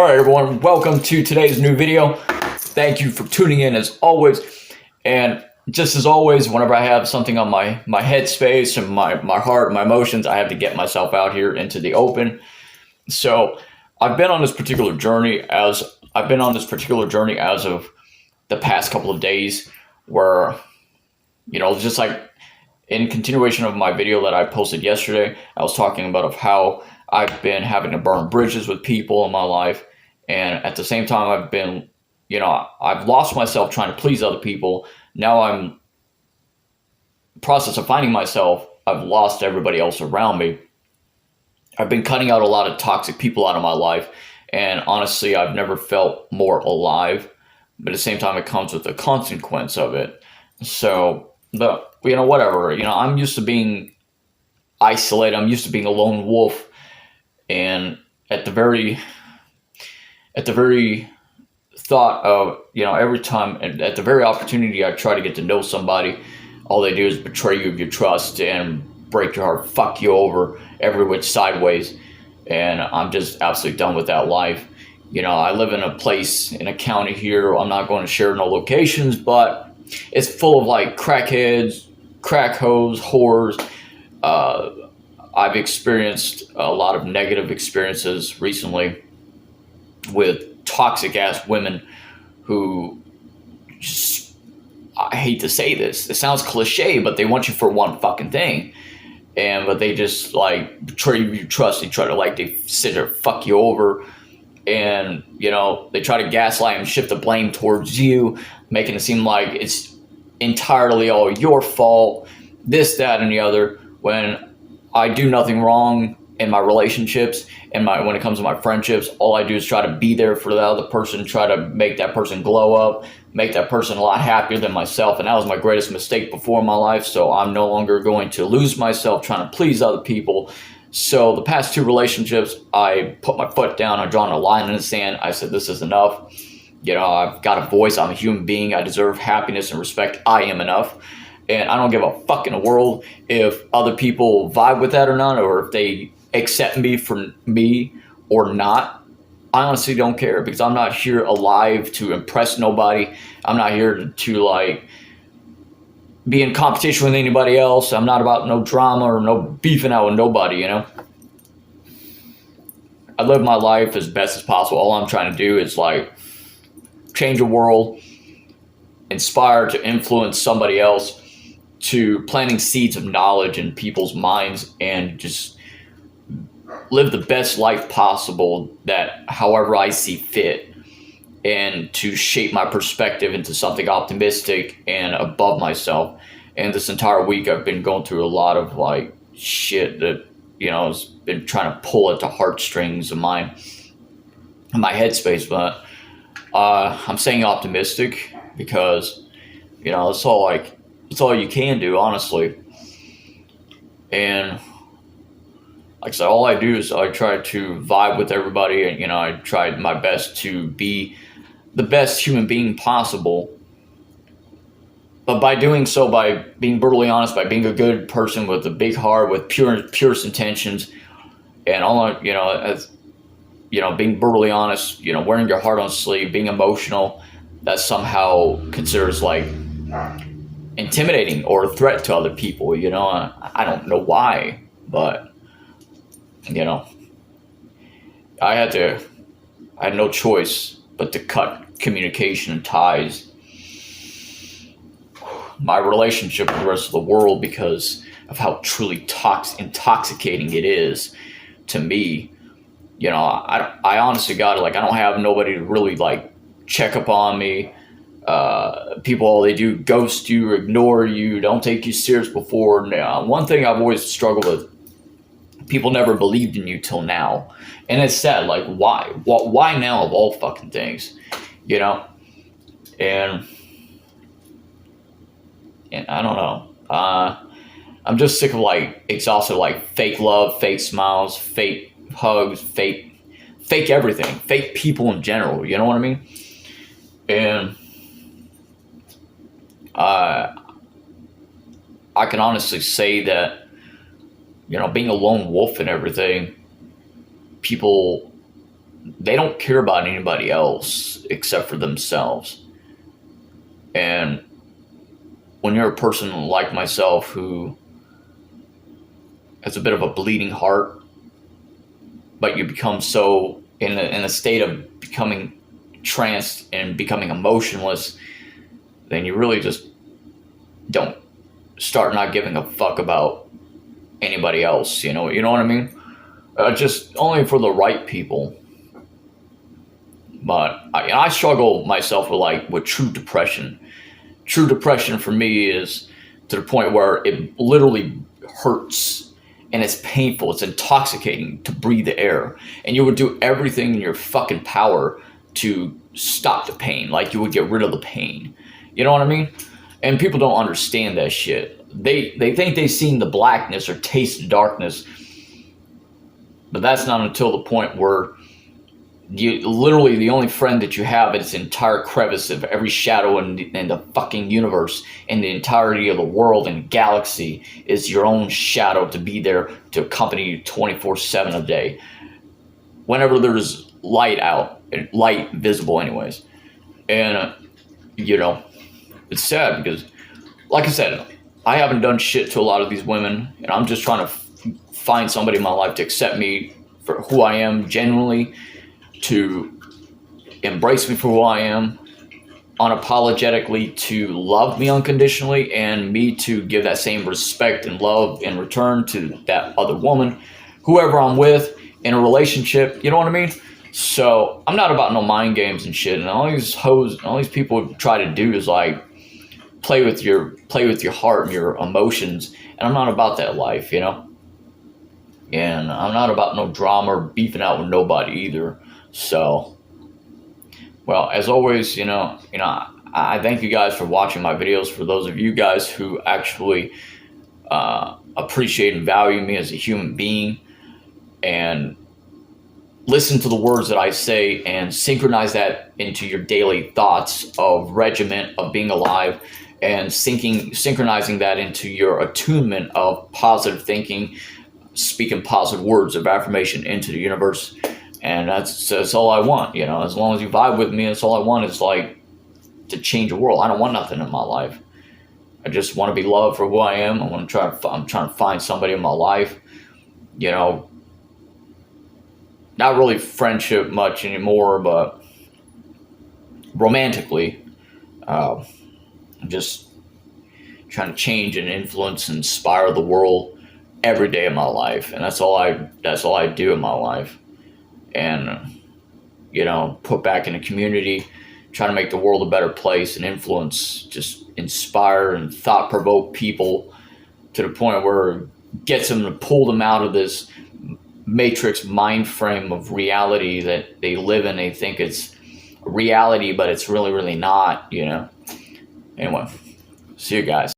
All right, everyone, welcome to today's new video. Thank you for tuning in as always. And just as always, whenever I have something on my headspace and my heart, my emotions, I have to get myself out here into the open. So I've been on this particular journey as of the past couple of days where, just like in continuation of my video that I posted yesterday, I was talking about of how I've been having to burn bridges with people in my life. And at the same time, I've lost myself trying to please other people. Now I'm in the process of finding myself. I've lost everybody else around me. I've been cutting out a lot of toxic people out of my life. And honestly, I've never felt more alive. But at the same time, it comes with the consequence of it. So, whatever. I'm used to being isolated. I'm used to being a lone wolf. And at the very thought of, every time, and at the very opportunity I try to get to know somebody, all they do is betray you of your trust and break your heart, fuck you over every which sideways. And I'm just absolutely done with that life. I live in a place in a county here. I'm not going to share no locations, but it's full of like crackheads, crack hoes, whores. I've experienced a lot of negative experiences recently with toxic ass women who just, I hate to say this, it sounds cliche, but they want you for one fucking thing. But they just like betray your trust. They try to they sit there, fuck you over. And, they try to gaslight and shift the blame towards you, making it seem like it's entirely all your fault, this, that, and the other, when I do nothing wrong in my relationships and when it comes to my friendships. All I do is try to be there for the other person, try to make that person glow up, make that person a lot happier than myself. And that was my greatest mistake before in my life. So I'm no longer going to lose myself trying to please other people. So the past two relationships, I put my foot down. I drawn a line in the sand. I said, this is enough. I've got a voice. I'm a human being. I deserve happiness and respect. I am enough. And I don't give a fuck in the world if other people vibe with that or not, or if they accept me for me or not. I honestly don't care, because I'm not here alive to impress nobody. I'm not here to be in competition with anybody else. I'm not about no drama or no beefing out with nobody, I live my life as best as possible. All I'm trying to do is change the world, inspire to influence somebody else, to planting seeds of knowledge in people's minds, and just live the best life possible, that however I see fit, and to shape my perspective into something optimistic and above myself. And this entire week I've been going through a lot of shit that has been trying to pull at the heartstrings of my headspace. But I'm saying optimistic because it's all you can do, honestly. And like I said, all I do is I try to vibe with everybody, and I tried my best to be the best human being possible. But by doing so, by being brutally honest, by being a good person with a big heart, with purest intentions, and being brutally honest, wearing your heart on sleeve, being emotional, that's somehow considers intimidating or a threat to other people. I don't know why, but I had no choice but to cut communication and ties, my relationship with the rest of the world, because of how truly intoxicating it is to me. I honestly got it. I don't have nobody to really check up on me. People, all they do, ghost you, ignore you, don't take you serious before. Now, one thing I've always struggled with, people never believed in you till now. And it's sad, why? Why now of all fucking things? And I don't know. I'm just sick of exhausted, fake love, fake smiles, fake hugs, fake everything, fake people in general. You know what I mean? And I can honestly say that, being a lone wolf and everything, people they don't care about anybody else except for themselves. And when you're a person like myself who has a bit of a bleeding heart, but you become so in a state of becoming tranced and becoming emotionless, then you really just don't start not giving a fuck about anybody else. You know what I mean? Just only for the right people. But I struggle myself with true depression. True depression for me is to the point where it literally hurts and it's painful. It's intoxicating to breathe the air, and you would do everything in your fucking power to stop the pain. Like you would get rid of the pain. You know what I mean? And people don't understand that shit. They think they've seen the blackness or taste the darkness, but that's not until the point where you literally the only friend that you have is the entire crevice of every shadow in the fucking universe, and the entirety of the world and galaxy is your own shadow to be there to accompany you 24/7 a day. Whenever there's light out, light visible anyways. And, it's sad because, like I said, I haven't done shit to a lot of these women, and I'm just trying to find somebody in my life to accept me for who I am genuinely, to embrace me for who I am, unapologetically, to love me unconditionally, and me to give that same respect and love in return to that other woman, whoever I'm with in a relationship. You know what I mean? So I'm not about no mind games and shit. And all these hoes, all these people try to do is like play with your heart and your emotions. And I'm not about that life, And I'm not about no drama or beefing out with nobody either. So, well, as always, I thank you guys for watching my videos. For those of you guys who actually appreciate and value me as a human being, and listen to the words that I say and synchronize that into your daily thoughts of regiment of being alive, and synchronizing that into your attunement of positive thinking, speaking positive words of affirmation into the universe. And that's all I want, As long as you vibe with me, that's all I want is to change the world. I don't want nothing in my life. I just want to be loved for who I am. I'm trying to find somebody in my life, not really friendship much anymore, but romantically, I'm just trying to change and influence and inspire the world every day of my life. And that's all I do in my life. And, put back in the community, try to make the world a better place and influence, just inspire and thought-provoke people to the point where it gets them to pull them out of this matrix mind frame of reality that they live in. They think it's reality, but it's really, really not, Anyway, see you guys.